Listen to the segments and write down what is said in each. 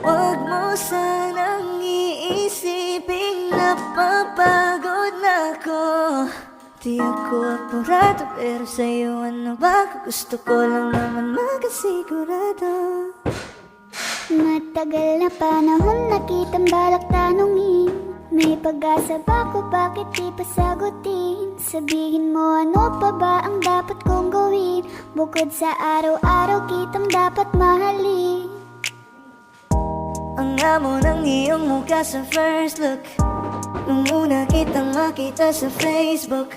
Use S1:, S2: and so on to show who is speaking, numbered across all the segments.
S1: Huwag mo sanang iisiping napapagod na ako. Di ako apurado, pero sa'yo ano ba? Gusto ko lang naman makasigurado.
S2: Matagal na panahon na kitang balak tanungin. May pag-asa ba ko, bakit di pa sagutin? Sabihin mo ano pa ba ang dapat kong gawin? Bukod sa araw-araw kitang dapat mahalin.
S1: Ang amo ng iyong mukha sa first look, nung una kitang makita sa Facebook.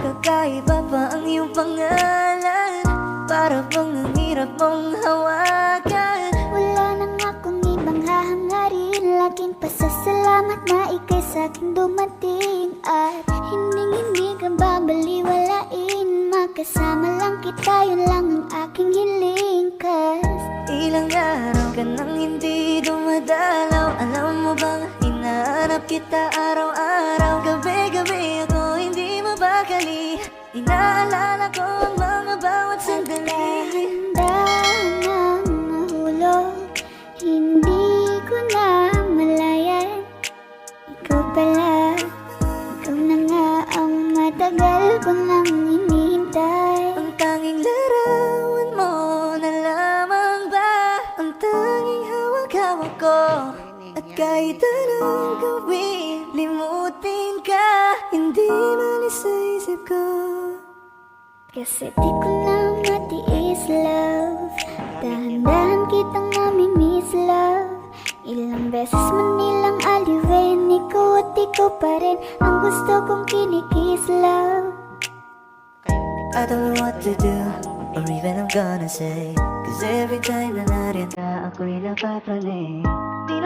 S1: Kakaiba pa ang iyong pangalan, para bang ang hirap mong hawakan.
S2: Wala nang akong ibang hahangarin, laking pasasalamat na ika'y sa'kin dumating. At hindi ka babaliwalain, makasama lang kita, yun lang ang aking hiling. Cause
S1: ilang araw ka nang hindi dumadalaw. Alam mo bang hinahanap kita araw-araw? Gabi-gabi ako hindi mabakali, inaalala ko ang mga bawat sandali.
S2: Dahan ng nahulog, hindi ko na malayan. Ikaw pala, ikaw na nga ang matagal ko nang hinihintay.
S1: Ang tanging larawan mo na lamang ba ang tanging hawak-hawak ko? At kahit anong gawin, limutin ka, hindi malis sa isip ko.
S2: Kasi di ko na matiis, love. Dahan-dahan kitang mamimiss, love. Ilang beses man nilang aliwin, ikaw at ikaw pa rin ang gusto kong kinikis, love.
S1: I don't know what to do, or even I'm gonna say, cause every time na nariyan ka, ako'y napapraning. Di